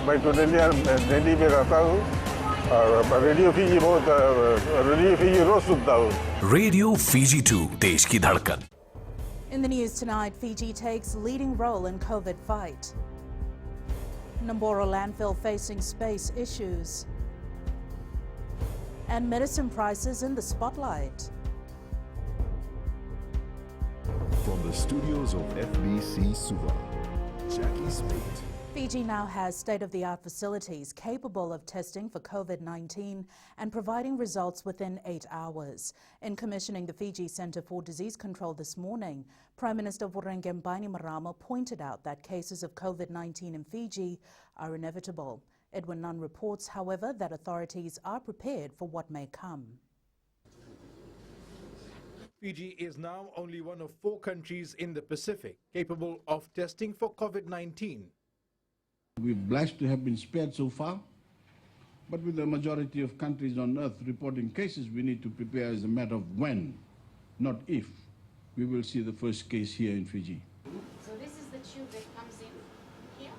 baik tu dia jadi mereka tahu radio Fiji बहुत radio Fiji रोज सुनता हूँ radio Fiji 2 देश की धड़कन. In the news tonight, Fiji takes leading role in COVID fight. Namboro landfill facing space issues. And medicine prices in the spotlight. From the studios of FBC Suva, Jackie Smith. Fiji now has state-of-the-art facilities capable of testing for COVID-19 and providing results within 8 hours. In commissioning the Fiji Centre for Disease Control this morning, Prime Minister Voreqe Bainimarama pointed out that cases of COVID-19 in Fiji are inevitable. Edwin Nunn reports, however, that authorities are prepared for what may come. Fiji is now only one of 4 countries in the Pacific capable of testing for COVID-19. We're blessed to have been spared so far, but with the majority of countries on earth reporting cases, we need to prepare as a matter of when, not if, we will see the first case here in Fiji. So this is the tube that comes in here?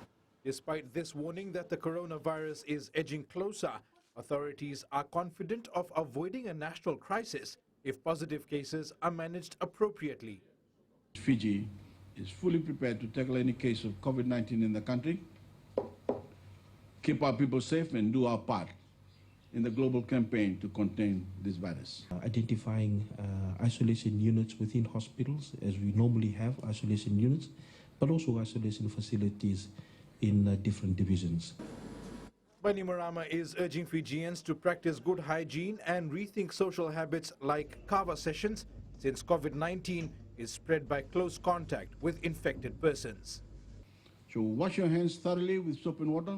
Despite this warning that the coronavirus is edging closer, authorities are confident of avoiding a national crisis if positive cases are managed appropriately. Fiji is fully prepared to tackle any case of COVID-19 in the country, keep our people safe and do our part in the global campaign to contain this virus. Identifying isolation units within hospitals, as we normally have isolation units, but also isolation facilities in different divisions. Bainimarama is urging Fijians to practice good hygiene and rethink social habits like kava sessions, since COVID-19 is spread by close contact with infected persons. So wash your hands thoroughly with soap and water.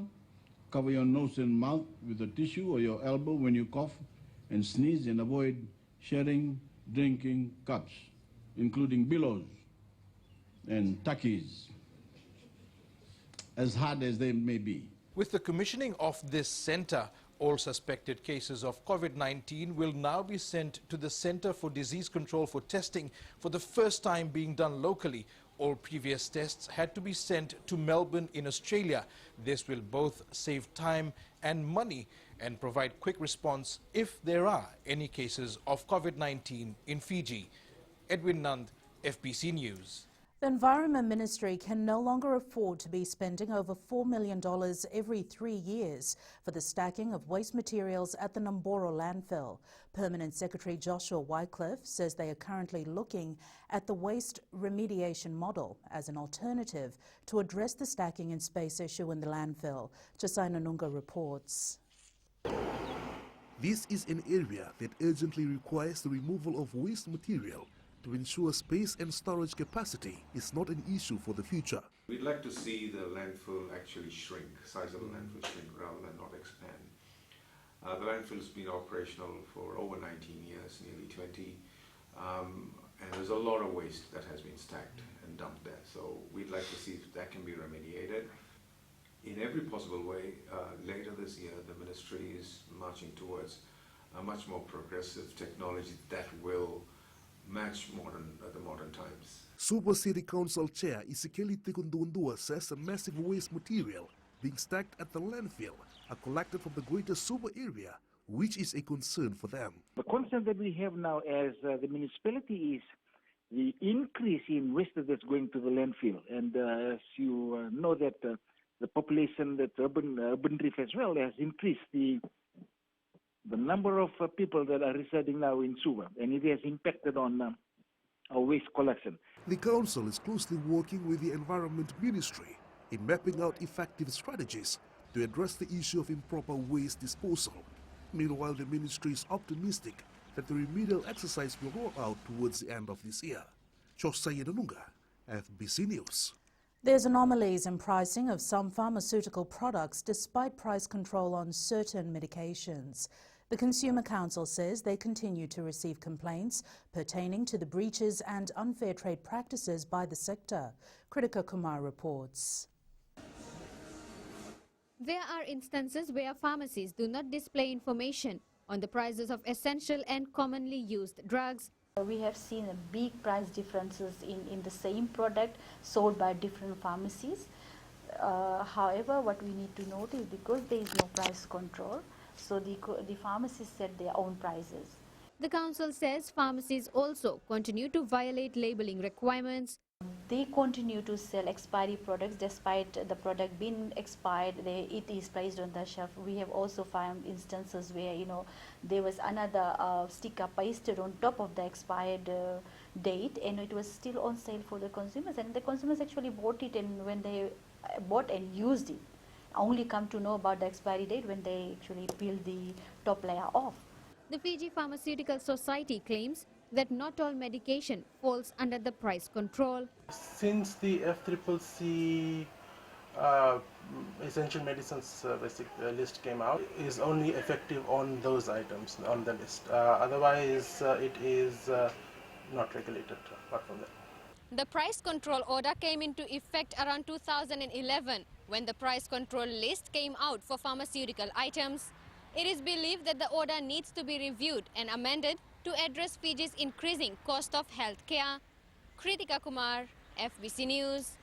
Cover your nose and mouth with a tissue or your elbow when you cough and sneeze, and avoid sharing drinking cups, including billows and takis, as hard as they may be. With the commissioning of this centre, all suspected cases of COVID-19 will now be sent to the Centre for Disease Control for testing, for the first time being done locally. All previous tests had to be sent to Melbourne in Australia. This will both save time and money and provide quick response if there are any cases of COVID-19 in Fiji. Edwin Nund, FBC News. The Environment Ministry can no longer afford to be spending over $4 million every 3 years for the stacking of waste materials at the Namboro landfill. Permanent Secretary Joshua Wycliffe says they are currently looking at the waste remediation model as an alternative to address the stacking and space issue in the landfill. Josai Nanunga reports. This is an area that urgently requires the removal of waste material to ensure space and storage capacity is not an issue for the future. We'd like to see the landfill actually shrink, size of the landfill shrink rather than not expand. The landfill has been operational for over 19 years, nearly 20, and there's a lot of waste that has been stacked and dumped there. So we'd like to see if that can be remediated in every possible way. Later this year, the ministry is marching towards a much more progressive technology that will match the modern times. Super City Council Chair Isikeli Tikundundua says the massive waste material being stacked at the landfill are collected from the greater Suva area, which is a concern for them. The concern that we have now as the municipality is the increase in waste that's going to the landfill. And as you know that the population, that urban reef as well, has increased the number of people that are residing now in Suva, and it has impacted on our waste collection. The council is closely working with the Environment Ministry in mapping out effective strategies to address the issue of improper waste disposal. Meanwhile, the ministry is optimistic that the remedial exercise will roll out towards the end of this year. Josai Nanunga, FBC News. There's anomalies in pricing of some pharmaceutical products despite price control on certain medications. The Consumer Council says they continue to receive complaints pertaining to the breaches and unfair trade practices by the sector. Kritika Kumar reports. There are instances where pharmacies do not display information on the prices of essential and commonly used drugs. We have seen a big price differences in the same product sold by different pharmacies. However, what we need to note is because there is no price control, so the pharmacists set their own prices. The council says pharmacies also continue to violate labelling requirements. They continue to sell expiry products despite the product being expired. It is placed on the shelf. We have also found instances where there was another sticker pasted on top of the expired date, and it was still on sale for the consumers. And the consumers actually bought it, and when they bought and used it, only come to know about the expiry date when they actually peel the top layer off. The Fiji Pharmaceutical Society claims that not all medication falls under the price control. Since the FCCC essential medicines list came out, is only effective on those items on the list. Otherwise, it is not regulated apart from that. The price control order came into effect around 2011 when the price control list came out for pharmaceutical items. It is believed that the order needs to be reviewed and amended to address Fiji's increasing cost of health care. Kritika Kumar, FBC News.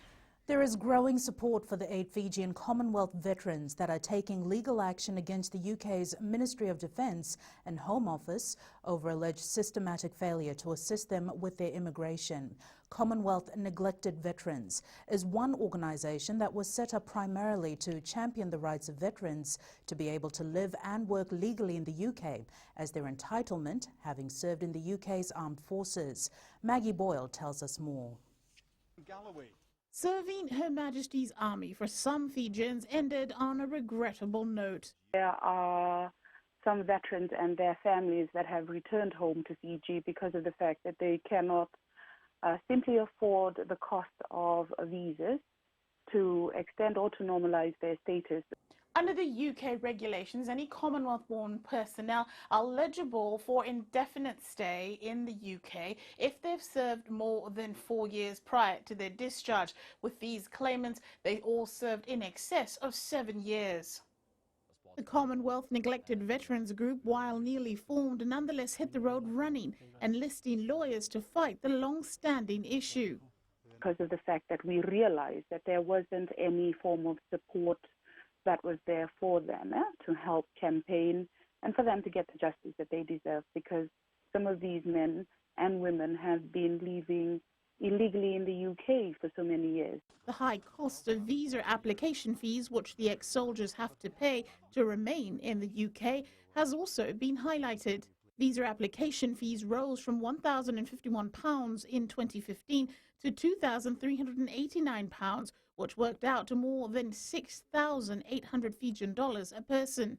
There is growing support for the 8 Fijian Commonwealth veterans that are taking legal action against the UK's Ministry of Defence and Home Office over alleged systematic failure to assist them with their immigration. Commonwealth Neglected Veterans is one organisation that was set up primarily to champion the rights of veterans to be able to live and work legally in the UK as their entitlement, having served in the UK's armed forces. Maggie Boyle tells us more. Serving Her Majesty's Army for some Fijians ended on a regrettable note. There are some veterans and their families that have returned home to Fiji because of the fact that they cannot simply afford the cost of visas to extend or to normalize their status. Under the UK regulations, any Commonwealth-born personnel are eligible for indefinite stay in the UK if they've served more than 4 years prior to their discharge. With these claimants, they all served in excess of 7 years. The Commonwealth Neglected Veterans Group, while newly formed, nonetheless hit the road running, enlisting lawyers to fight the long-standing issue. Because of the fact that we realized that there wasn't any form of support that was there for them to help campaign and for them to get the justice that they deserve, because some of these men and women have been living illegally in the UK for so many years. The high cost of visa application fees, which the ex-soldiers have to pay to remain in the UK, has also been highlighted. Visa application fees rose from £1,051 in 2015 to £2,389, which worked out to more than 6,800 Fijian dollars a person.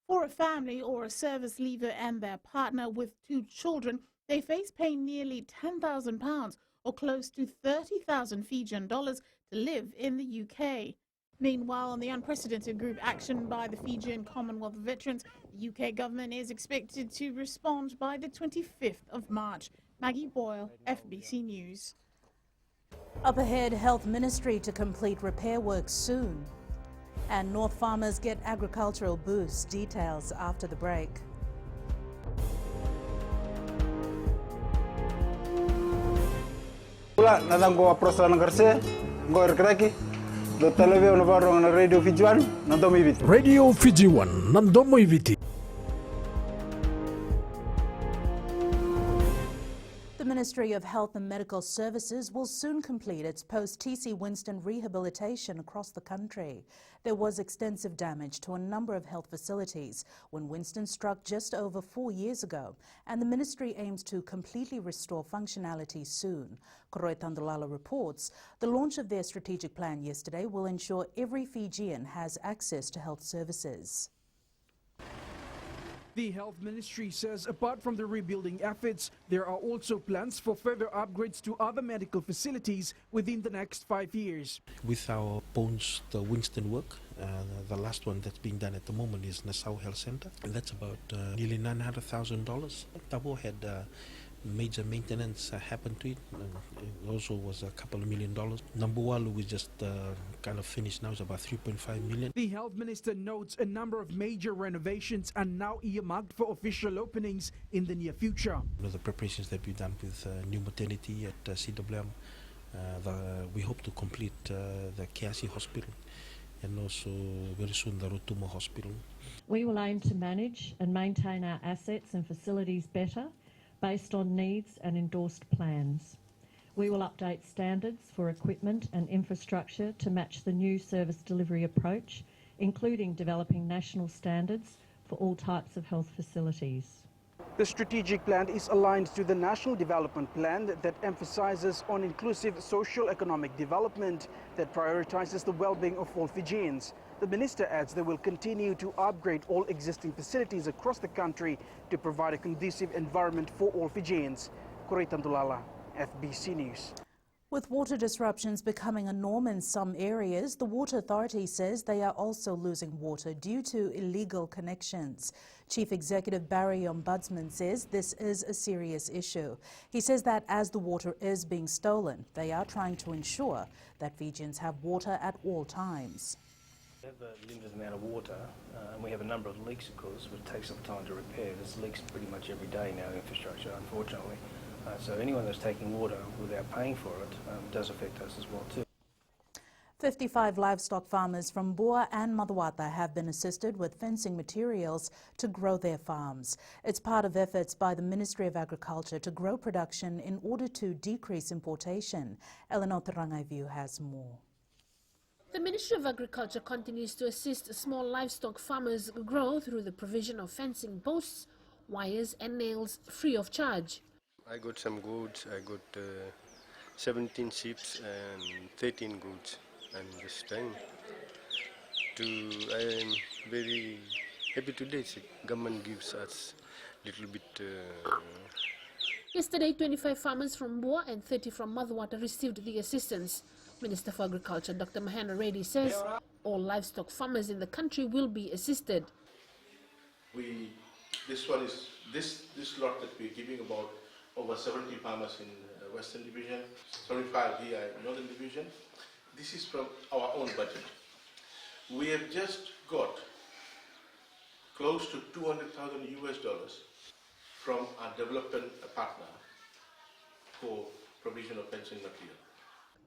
For a family or a service leaver and their partner with 2 children, they face paying nearly £10,000 or close to 30,000 Fijian dollars to live in the UK. Meanwhile, on the unprecedented group action by the Fijian Commonwealth veterans, the UK government is expected to respond by the 25th of March. Maggie Boyle, FBC News. Up ahead, Health Ministry to complete repair work soon. And North farmers get agricultural boost. Details after the break. Pula nadang ko apros lang karse, go erkraki. Do television na barong na Radio Fiji 1 nandomo ibiti. Radio Fiji 1 nandomo ibiti. The Ministry of Health and Medical Services will soon complete its post-TC Winston rehabilitation across the country. There was extensive damage to a number of health facilities when Winston struck just over 4 years ago, and the ministry aims to completely restore functionality soon. Koroi Tandulala reports the launch of their strategic plan yesterday will ensure every Fijian has access to health services. The Health Ministry says apart from the rebuilding efforts, there are also plans for further upgrades to other medical facilities within the next 5 years. With our the Winston work, the last one that's being done at the moment is Nassau Health Centre, and that's about nearly $900,000. Tabo had major maintenance happened to it. It also was a couple of $1 million. Nambuwalu we just kind of finished now is about 3.5 million. The health minister notes a number of major renovations are now earmarked for official openings in the near future. The preparations that we've done with new maternity at CWM, We hope to complete the Kiasi Hospital and also very soon the Rotumo Hospital. We will aim to manage and maintain our assets and facilities better based on needs and endorsed plans. We will update standards for equipment and infrastructure to match the new service delivery approach, including developing national standards for all types of health facilities. The strategic plan is aligned to the National Development Plan that emphasizes on inclusive socio-economic development that prioritizes the well-being of all Fijians. The minister adds they will continue to upgrade all existing facilities across the country to provide a conducive environment for all Fijians. Kuritan Tulala, FBC News. With water disruptions becoming a norm in some areas, the Water Authority says they are also losing water due to illegal connections. Chief Executive Barry Ombudsman says this is a serious issue. He says that as the water is being stolen, they are trying to ensure that Fijians have water at all times. We have a limited amount of water and we have a number of leaks, of course, which takes some time to repair. There's leaks pretty much every day in our infrastructure, unfortunately. So anyone that's taking water without paying for it does affect us as well too. 55 livestock farmers from Bua and Madawata have been assisted with fencing materials to grow their farms. It's part of efforts by the Ministry of Agriculture to grow production in order to decrease importation. Eleanor Tarangaivu has more. The Ministry of Agriculture continues to assist small livestock farmers grow through the provision of fencing posts, wires and nails free of charge. I got some goods. I got 17 sheep and 13 goods. And this time, I am very happy today. The government gives us a little bit. Yesterday, 25 farmers from Bua and 30 from Madawata received the assistance. Minister for Agriculture Dr. Mahendra Reddy says all livestock farmers in the country will be assisted. This lot that we're giving about over 70 farmers in Western Division, 75 here in Northern Division. This is from our own budget. We have just got close to $200,000 from our development partner for provision of fencing material.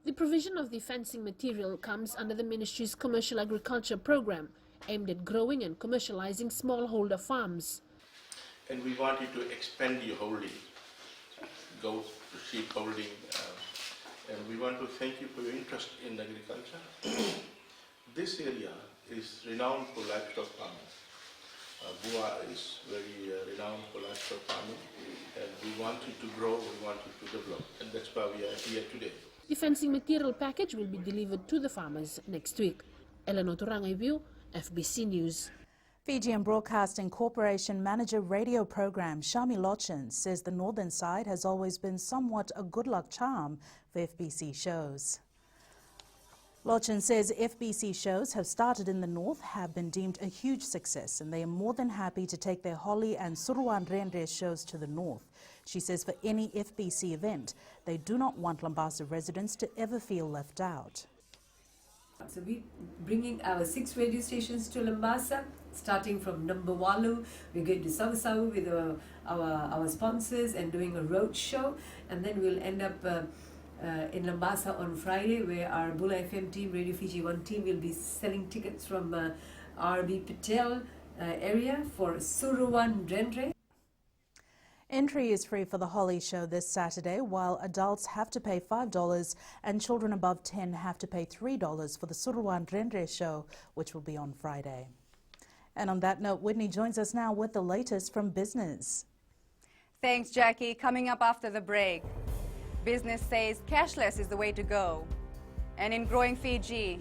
The provision of the fencing material comes under the Ministry's Commercial Agriculture Program, aimed at growing and commercializing smallholder farms. And we want you to expand your holding, go to sheep holding, and we want to thank you for your interest in agriculture. This area is renowned for livestock farming. Bua is very renowned for livestock farming, and we want you to grow, we want you to develop, and that's why we are here today. The fencing material package will be delivered to the farmers next week. Eleanor Tarangaivu, FBC News. Fijian Broadcasting Corporation Manager Radio Program Shami Lochin says the northern side has always been somewhat a good luck charm for FBC shows. Lochin says FBC shows have started in the north have been deemed a huge success and they are more than happy to take their Holi and Suruan Rendre shows to the north. She says for any FBC event, they do not want Lambasa residents to ever feel left out. So we're bringing our 6 radio stations to Lambasa, starting from Nambawalu. We're going to Sawasawu with our sponsors and doing a road show. And then we'll end up in Lambasa on Friday, where our Bula FM team, Radio Fiji 1 team, will be selling tickets from RB Patel area for Suruan Rendre. Entry is free for the Holi show this Saturday, while adults have to pay $5 and children above 10 have to pay $3 for the Suruan Rendre show, which will be on Friday. And on that note, Whitney joins us now with the latest from business. Thanks, Jackie. Coming up after the break, business says cashless is the way to go. And in growing Fiji,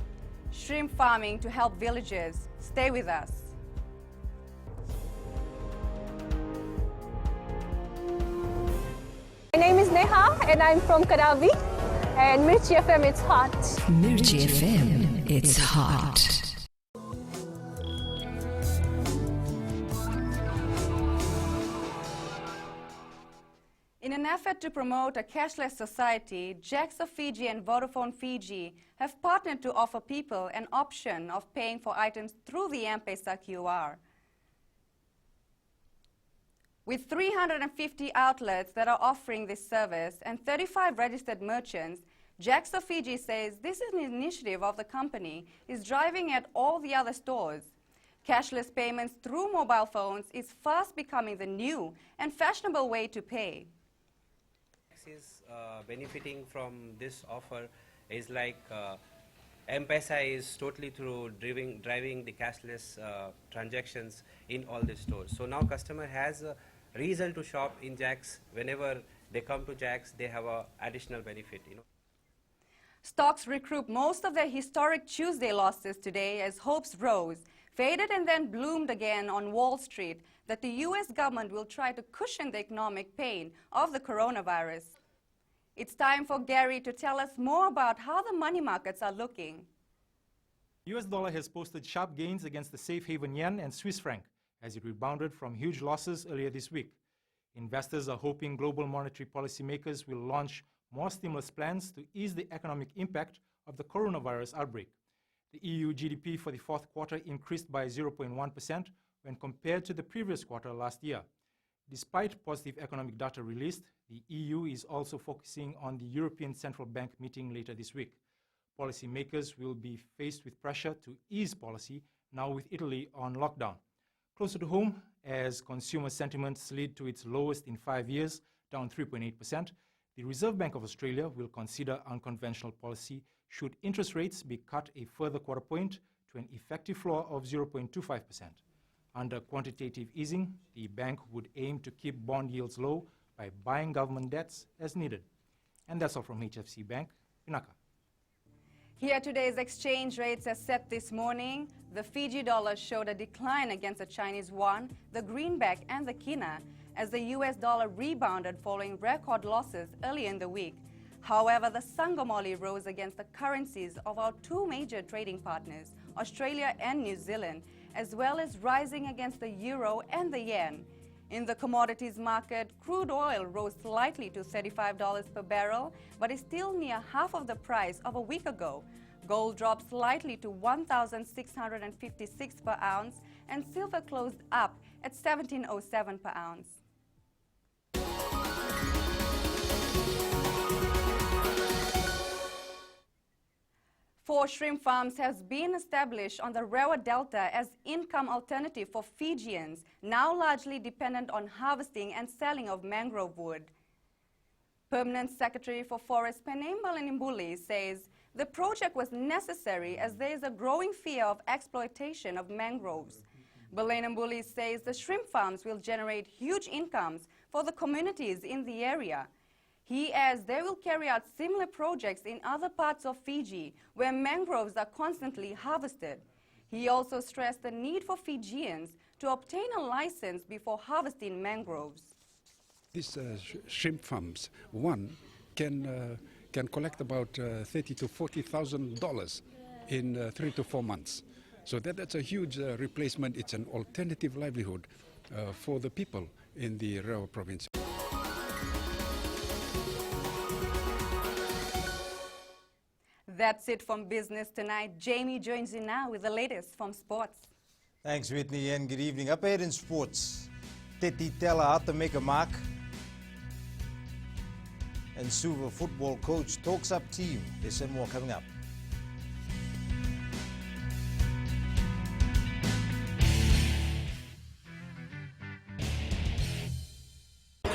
shrimp farming to help villagers. Stay with us. My name is Neha and I'm from Karavi, and Mirchi FM, it's hot. Mirchi FM, it's hot. In an effort to promote a cashless society, Jacks of Fiji and Vodafone Fiji have partnered to offer people an option of paying for items through the M-Pesa QR. With 350 outlets that are offering this service and 35 registered merchants, Jacks of Fiji says this is an initiative of the company is driving at all the other stores. Cashless payments through mobile phones is fast becoming the new and fashionable way to pay. Is benefiting from this offer is like M-Pesa is totally through driving the cashless transactions in all the stores. So now customer has a reason to shop in Jacks. Whenever they come to Jacks, they have a additional benefit. Stocks recoup most of their historic Tuesday losses today as hopes rose, faded and then bloomed again on Wall Street that the U.S. government will try to cushion the economic pain of the coronavirus. It's time for Gary to tell us more about how the money markets are looking. US dollar has posted sharp gains against the safe haven yen and Swiss franc as it rebounded from huge losses earlier this week. Investors are hoping global monetary policymakers will launch more stimulus plans to ease the economic impact of the coronavirus outbreak. The EU GDP for the fourth quarter increased by 0.1% when compared to the previous quarter last year. Despite positive economic data released, the EU is also focusing on the European Central Bank meeting later this week. Policymakers will be faced with pressure to ease policy now with Italy on lockdown. Closer to home, as consumer sentiment slid to its lowest in 5 years, down 3.8%, the Reserve Bank of Australia will consider unconventional policy should interest rates be cut a further quarter point to an effective floor of 0.25%. Under quantitative easing, the bank would aim to keep bond yields low by buying government debts as needed. And that's all from HFC Bank. Pinaka. Here today's exchange rates are set this morning. The Fiji dollar showed a decline against the Chinese yuan, the greenback and the kina as the US dollar rebounded following record losses early in the week. However, the Sangomoli rose against the currencies of our two major trading partners, Australia and New Zealand, as well as rising against the euro and the yen. In the commodities market, crude oil rose slightly to $35 per barrel, but is still near half of the price of a week ago. Gold dropped slightly to $1,656 per ounce, and silver closed up at $1,707 per ounce. 4 shrimp farms have been established on the Rewa Delta as income alternative for Fijians, now largely dependent on harvesting and selling of mangrove wood. Permanent Secretary for Forest Penembal Nimbuli says the project was necessary as there is a growing fear of exploitation of mangroves. Nimbuli says the shrimp farms will generate huge incomes for the communities in the area. He adds they will carry out similar projects in other parts of Fiji where mangroves are constantly harvested. He also stressed the need for Fijians to obtain a license before harvesting mangroves. These shrimp farms, one can collect about $30,000 to $40,000 in 3 to 4 months. So that's a huge replacement. It's an alternative livelihood for the people in the Rewa province. That's it from Business Tonight. Jamie joins you now with the latest from sports. Thanks, Whitney, and good evening. Up ahead in sports, Teti Tela had to make a mark. And Suva football coach talks up team. There's some more coming up.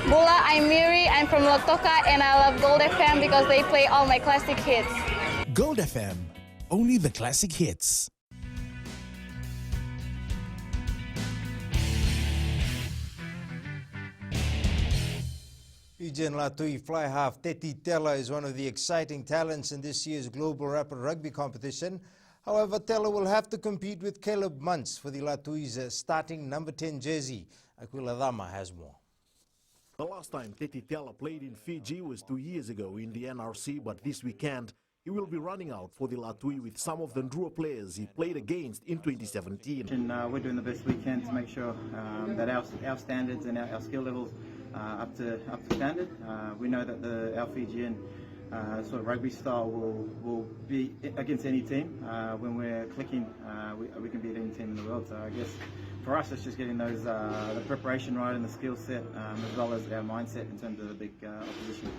Bola, I'm Miri, I'm from Lotoka, and I love Gold FM because they play all my classic hits. Gold FM, only the classic hits. Fijian Latui fly half Teti Tela is one of the exciting talents in this year's Global Rapid Rugby competition. However, Tela will have to compete with Caleb Muntz for the Latui's starting number 10 jersey. Aquila Dama has more. The last time Teti Tela played in Fiji was 2 years ago in the NRC, but this weekend he will be running out for the Latui with some of the Ndrua players he played against in 2017. We're doing the best we can to make sure that our standards and our skill levels are up to standard. We know that our Fijian sort of rugby style will be against any team. When we're clicking, we can beat any team in the world. So I guess for us, it's just getting those the preparation right and the skill set, as well as our mindset in terms of the big opposition.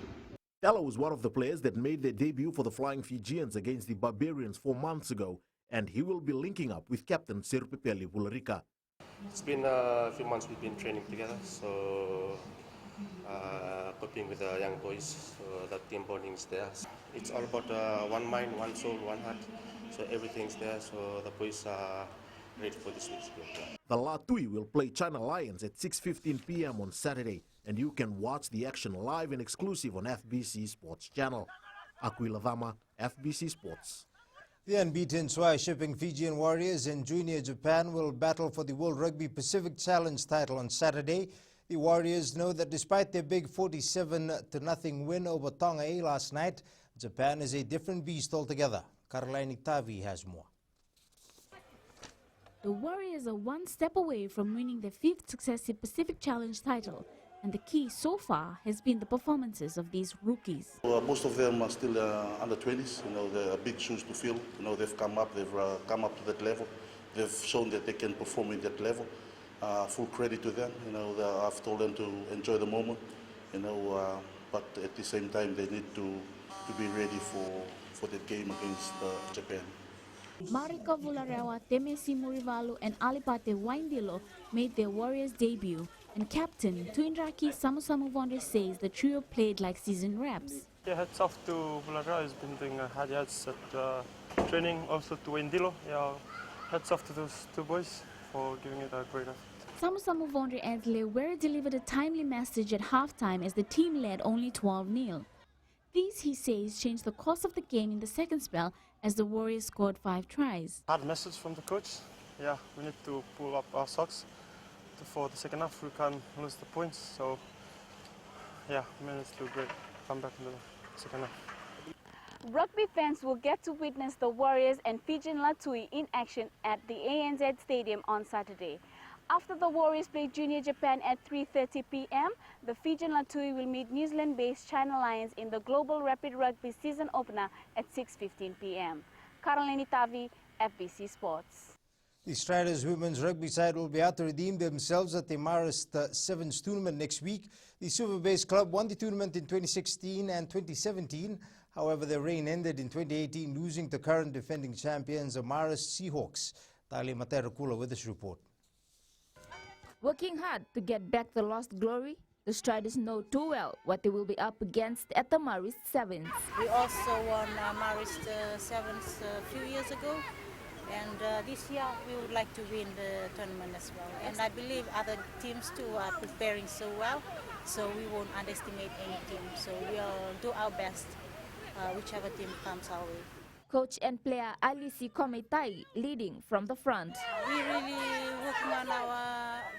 Tella was one of the players that made their debut for the Flying Fijians against the Barbarians 4 months ago, and he will be linking up with captain Sirupepeli Wularika. It's been a few months we've been training together, so coping with the young boys, so that team bonding is there. It's all about one mind, one soul, one heart, so everything's there, so the boys are ready for this week's game. The Latui will play China Lions at 6:15 p.m. on Saturday, and you can watch the action live and exclusive on FBC Sports channel. Aquila Vama, FBC Sports. The unbeaten Swai Shipping Fijian Warriors in Junior Japan will battle for the World Rugby Pacific Challenge title on Saturday. The Warriors know that despite their big 47-0 win over Tonga last night, Japan is a different beast altogether. Caroline Tavi has more. The Warriors are one step away from winning their 5th successive Pacific Challenge title, and the key so far has been the performances of these rookies. Most of them are still under 20s. They're big shoes to fill. They've come up to that level. They've shown that they can perform in that level. Full credit to them. I've told them to enjoy the moment. But at the same time, they need to be ready for that game against Japan. Marika Vularewa, Temesi Murivalu and Alipate Waindilo made their Warriors debut, and captain Tuinraki Samusamu Vondre says the trio played like seasoned reps. Yeah, hats off to Vularewa, he's been doing hard yards at training, also to Waindilo. Yeah, hats off to those two boys for giving it a great effort. Samusamu Vondre adds Lewere delivered a timely message at halftime as the team led only 12-0. These, he says, changed the course of the game in the second spell as the Warriors scored 5 tries. Hard message from the coach. Yeah, we need to pull up our socks for the second half. We can't lose the points. So, yeah, we managed to do great. Come back in the second half. Rugby fans will get to witness the Warriors and Fijian Latui in action at the ANZ Stadium on Saturday. After the Warriors play Junior Japan at 3:30 p.m., the Fijian Latui will meet New Zealand-based China Lions in the Global Rapid Rugby season opener at 6:15 p.m. Caroline Tavi, FBC Sports. The Striders women's rugby side will be out to redeem themselves at the Marist Sevens tournament next week. The Silver-based club won the tournament in 2016 and 2017. However, their reign ended in 2018, losing to current defending champions, the Marist Seahawks. Tali Materakula with this report. Working hard to get back the lost glory, the Striders know too well what they will be up against at the Marist Sevens. We also won Marist Sevens a few years ago, and this year we would like to win the tournament as well. And I believe other teams too are preparing so well, so we won't underestimate any team. So we'll do our best, whichever team comes our way. Coach and player Alisi Kometai leading from the front. We really working on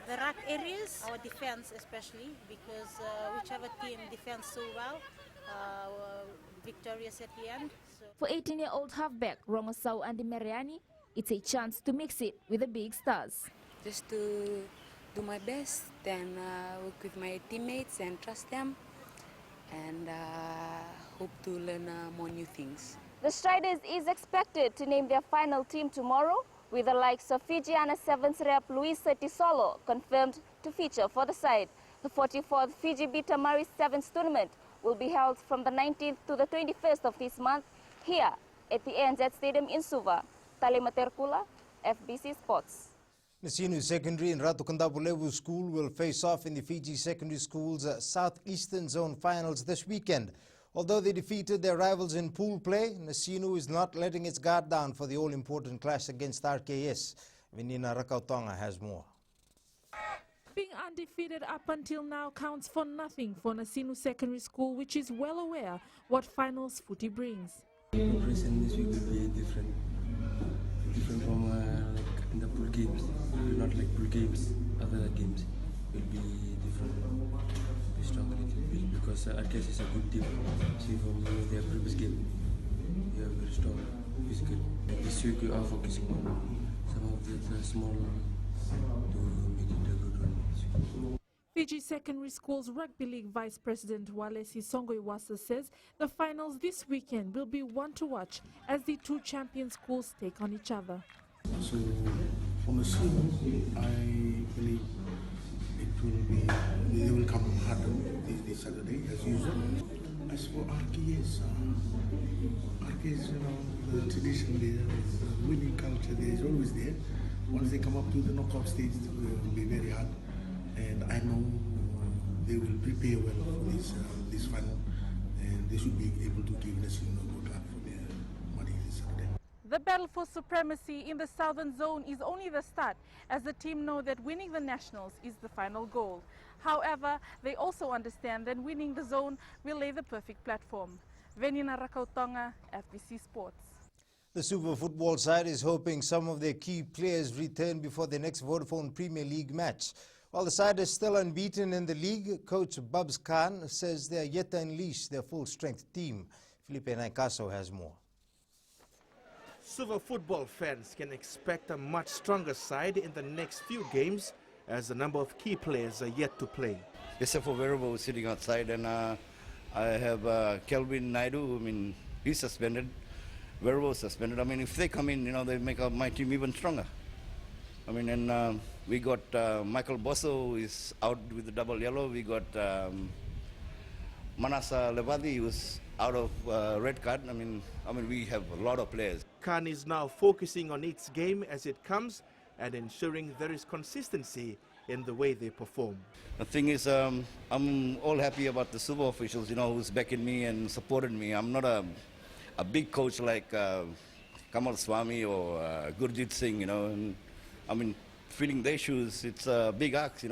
the ruck areas, our defense especially, because whichever team defends so well, victorious at the end. So. For 18-year-old halfback Rongosau Andi Meriani, it's a chance to mix it with the big stars. Just to do my best and work with my teammates and trust them, and hope to learn more new things. The Striders is expected to name their final team tomorrow, with the likes of Fijiana Sevens rep Luis Tisolo confirmed to feature for the side. The 44th Fiji Beta Marist Sevens tournament will be held from the 19th to the 21st of this month here at the ANZ Stadium in Suva. Tali Materkula, FBC Sports. Nasinu Secondary and Ratukandapulevu School will face off in the Fiji Secondary School's Southeastern Zone Finals this weekend. Although they defeated their rivals in pool play, Nasinu is not letting its guard down for the all-important clash against RKS. Venina Rakautonga has more. Being undefeated up until now counts for nothing for Nasinu Secondary School, which is well aware what finals footy brings. The present this week will be different from like in the pool games. Not like pool games, other games will be different. Be stronger a little bit because RKS is a good team. See from their previous game, they are very strong, physical. This week we are focusing on some of the small to make it a good one. Fiji Secondary School's Rugby League Vice President Walesi Songoiwasa says the finals this weekend will be one to watch as the two champion schools take on each other. So, from the school, I believe they will come harder this Saturday as usual. As for RKS, the tradition there is winning culture there is always there. Once they come up to the knockout stage, it will be very hard. And I know they will prepare well for this final, and they should be able to give national good luck for their money this Saturday. The battle for supremacy in the southern zone is only the start, as the team know that winning the nationals is the final goal. However, they also understand that winning the zone will lay the perfect platform. Venina Rakautonga, FBC Sports. The Super Football side is hoping some of their key players return before the next Vodafone Premier League match. While the side is still unbeaten in the league, coach Babs Khan says they are yet to unleash their full-strength team. Felipe Naikaso has more. Super Football fans can expect a much stronger side in the next few games, as a number of key players are yet to play. Except for Verbo sitting outside, and I have Kelvin Naidu. He's suspended. Verbo suspended. If they come in, they make my team even stronger. And we got Michael Bosso, who is out with the double yellow. We got Manasa Levadi, who's out of red card. We have a lot of players. Khan is now focusing on each game as it comes and ensuring there is consistency in the way they perform. The thing is, I'm all happy about the Super officials, who's backing me and supported me. I'm not a big coach like Kamal Swami or Gurjit Singh, filling their shoes, it's a big ask,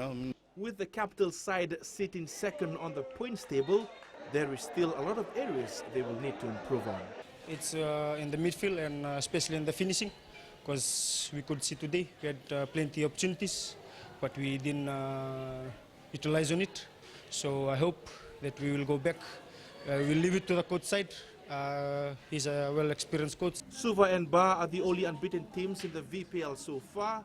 With the capital side sitting second on the points table, there is still a lot of areas they will need to improve on. It's in the midfield and especially in the finishing, because we could see today we had plenty of opportunities, but we didn't utilize on it. So I hope that we will go back. We'll leave it to the coach side. He's a well-experienced coach. Suva and Ba are the only unbeaten teams in the VPL so far.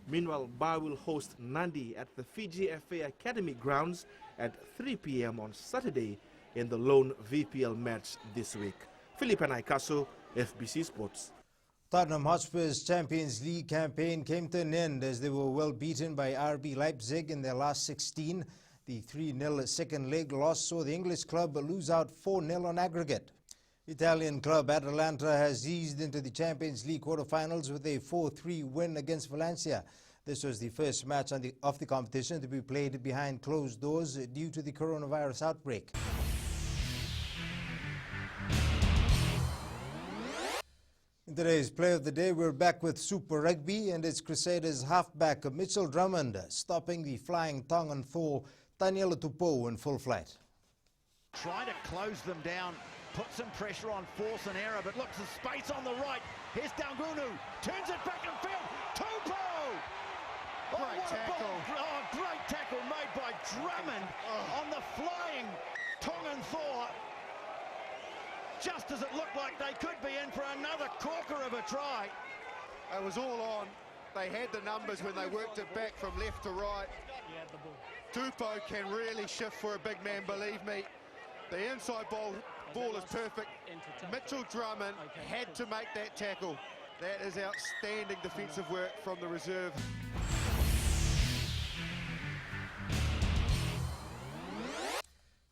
Meanwhile, Ba will host Nandi at the Fiji FA Academy grounds at 3 p.m. on Saturday in the lone VPL match this week. Felipe Naikaso, FBC Sports. Tottenham Hotspur's Champions League campaign came to an end as they were well beaten by RB Leipzig in their last 16. The 3-0 second leg loss saw the English club lose out 4-0 on aggregate. Italian club Atalanta has eased into the Champions League quarterfinals with a 4-3 win against Valencia. This was the first match of the competition to be played behind closed doors due to the coronavirus outbreak. In today's play of the day, we're back with Super Rugby, and it's Crusaders halfback Mitchell Drummond stopping the flying Tongan Thor Daniela Tupou in full flight. Trying to close them down, put some pressure on, force an error, but looks at space on the right. Here's Dangunu, turns it back in field, Tupou! Great tackle. Great tackle made by Drummond on the flying Tongan Thor. Just as it looked like they could be in for another corker of a try. It was all on. They had the numbers when they worked it back from left to right. Tupou can really shift for a big man, believe me. The inside ball is perfect. Mitchell Drummond had to make that tackle. That is outstanding defensive work from the reserve.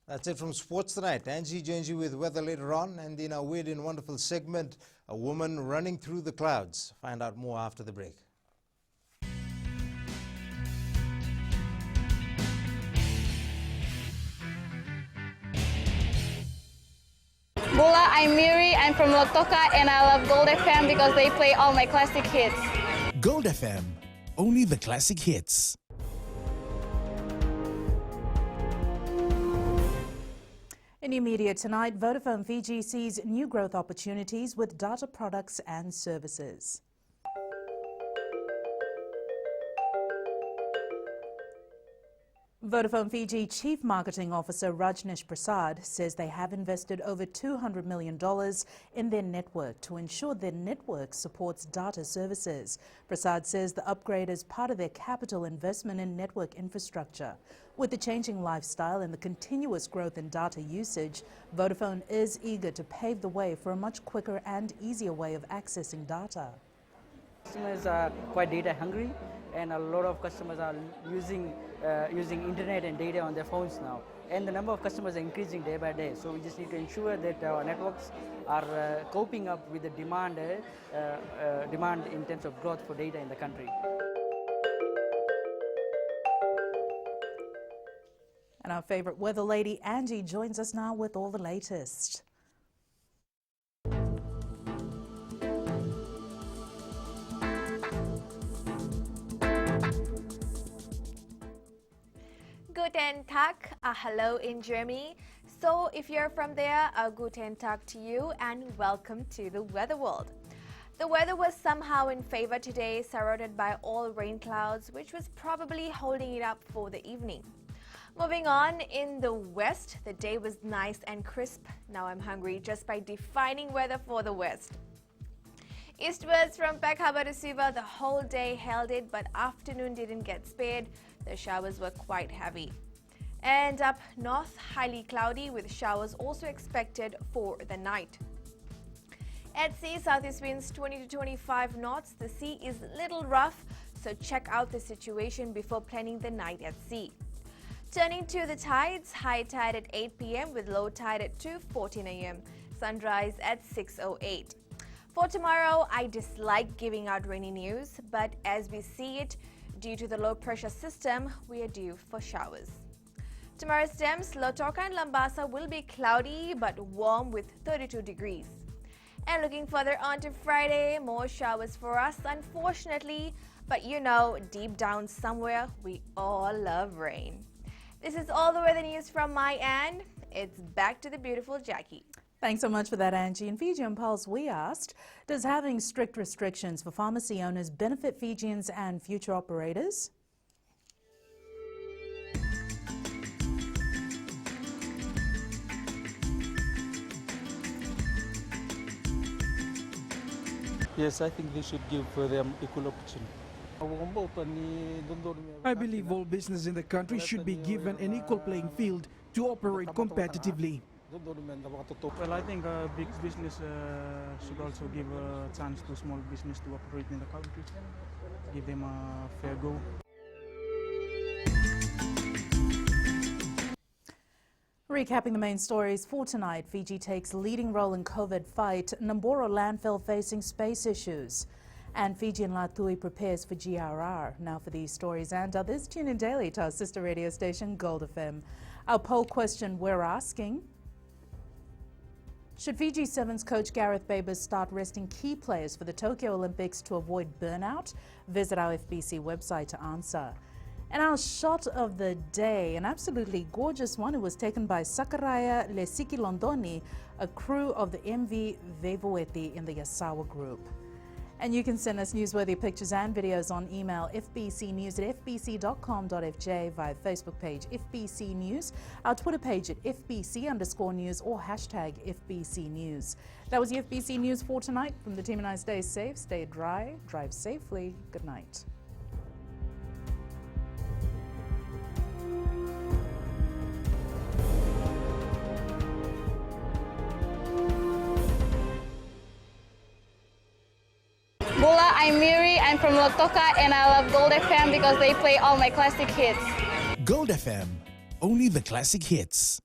That's it from Sports Tonight. Angie joins you with weather later on, and in our weird and wonderful segment, a woman running through the clouds. Find out more after the break. Bola, I'm Miri, I'm from Lotoka, and I love Gold FM because they play all my classic hits. Gold FM, only the classic hits. In your media tonight, Vodafone Fiji sees new growth opportunities with data products and services. Vodafone Fiji Chief Marketing Officer Rajneesh Prasad says they have invested over $200 million in their network to ensure their network supports data services. Prasad says the upgrade is part of their capital investment in network infrastructure. With the changing lifestyle and the continuous growth in data usage, Vodafone is eager to pave the way for a much quicker and easier way of accessing data. Customers are quite data hungry, and a lot of customers are using internet and data on their phones now. And the number of customers are increasing day by day. So we just need to ensure that our networks are coping up with the demand in terms of growth for data in the country. And our favourite weather lady, Angie, joins us now with all the latest. Guten Tag, hello in Germany. So if you're from there, guten Tag to you and welcome to the weather world. The weather was somehow in favor today, surrounded by all rain clouds, which was probably holding it up for the evening. Moving on, in the west, the day was nice and crisp. Now I'm hungry just by defining weather for the west. Eastwards from Peck Harbour to Suva, the whole day held it, but afternoon didn't get spared. The showers were quite heavy. And up north, highly cloudy with showers also expected for the night. At sea, southeast winds 20 to 25 knots. The sea is a little rough, so check out the situation before planning the night at sea. Turning to the tides, high tide at 8 p.m. with low tide at 2:14 a.m. Sunrise at 6:08. For tomorrow, I dislike giving out rainy news, but as we see it, due to the low pressure system, we are due for showers. Tomorrow's temps, Lautoka and Lambasa will be cloudy but warm with 32 degrees. And looking further on to Friday, more showers for us, unfortunately, but you know, deep down somewhere, we all love rain. This is all the weather news from my end. It's back to the beautiful Jackie. Thanks so much for that, Angie. In Fiji on Pulse, we asked, does having strict restrictions for pharmacy owners benefit Fijians and future operators? Yes, I think they should give them equal opportunity. I believe all business in the country should be given an equal playing field to operate competitively. Well, I think big business should also give a chance to small business to operate in the country, give them a fair go. Recapping the main stories for tonight, Fiji takes leading role in COVID fight, Namboro landfill facing space issues. And Fijian Latui prepares for GRR. Now for these stories and others, tune in daily to our sister radio station, Gold FM. Our poll question we're asking: should Fiji Sevens coach Gareth Babers start resting key players for the Tokyo Olympics to avoid burnout? Visit our FBC website to answer. And our shot of the day, an absolutely gorgeous one. It was taken by Sakaraya Lesiki Londoni, a crew of the MV Vevoeti in the Yasawa group. And you can send us newsworthy pictures and videos on email fbcnews@fbc.com.fj, via Facebook page FBC News, our Twitter page at FBC_news, or hashtag FBC News. That was the FBC News for tonight. From the team and I, stay safe, stay dry, drive safely. Good night. Bola, I'm Miri, I'm from Lautoka, and I love Gold FM because they play all my classic hits. Gold FM, only the classic hits.